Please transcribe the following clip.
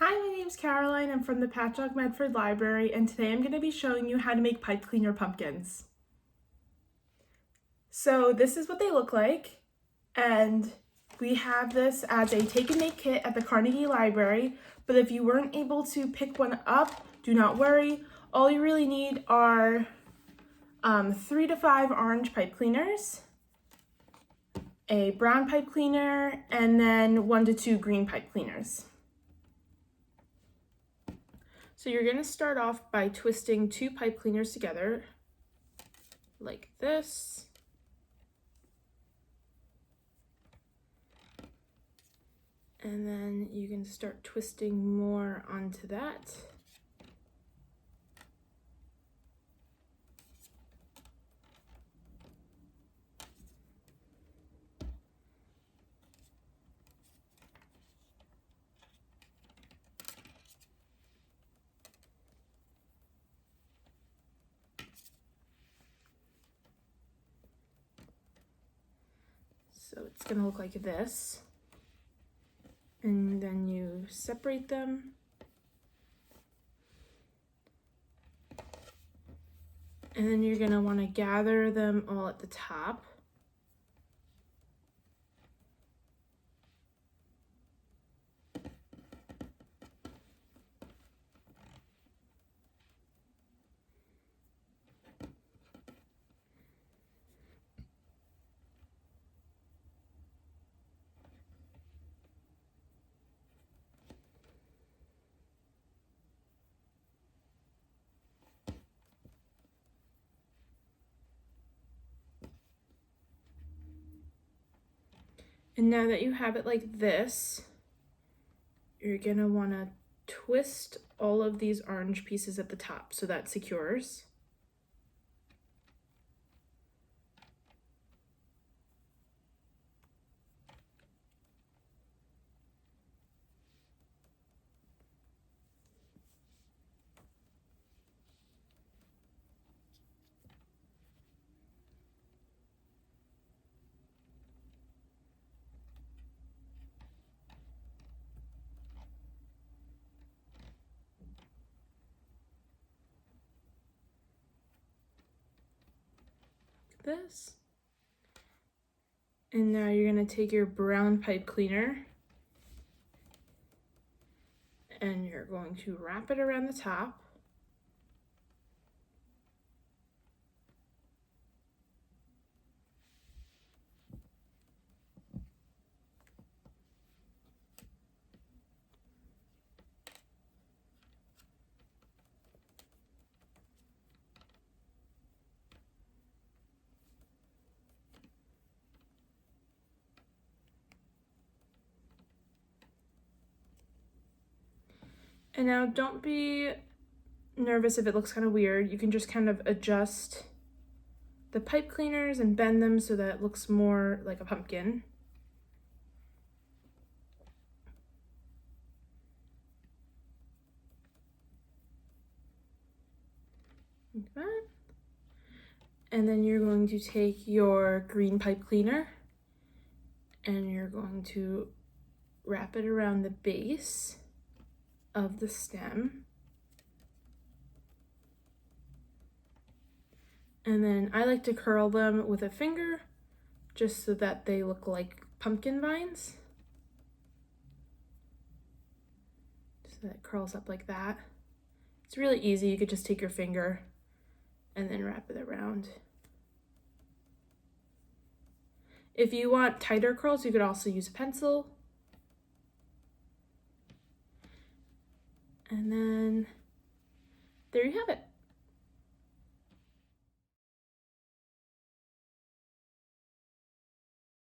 Hi, my name's Caroline. I'm from the Patchogue-Medford Library, and today I'm going to be showing you how to make pipe cleaner pumpkins. So this is what they look like, and we have this as a take-and-make kit at the Carnegie Library, but if you weren't able to pick one up, do not worry. All you really need are 3 to 5 orange pipe cleaners, a brown pipe cleaner, and then 1 to 2 green pipe cleaners. So you're going to start off by twisting 2 pipe cleaners together like this. And then you can start twisting more onto that. So it's going to look like this. And then you separate them. And then you're going to want to gather them all at the top. And now that you have it like this, you're going to want to twist all of these orange pieces at the top so that secures. This. And now you're going to take your brown pipe cleaner and you're going to wrap it around the top. And now don't be nervous if it looks kind of weird. You can just kind of adjust the pipe cleaners and bend them so that it looks more like a pumpkin. Like that. And then you're going to take your green pipe cleaner and you're going to wrap it around the base of the stem. And then I like to curl them with a finger just so that they look like pumpkin vines. So that it curls up like that. It's really easy. You could just take your finger and then wrap it around. If you want tighter curls, you could also use a pencil. And then there you have it.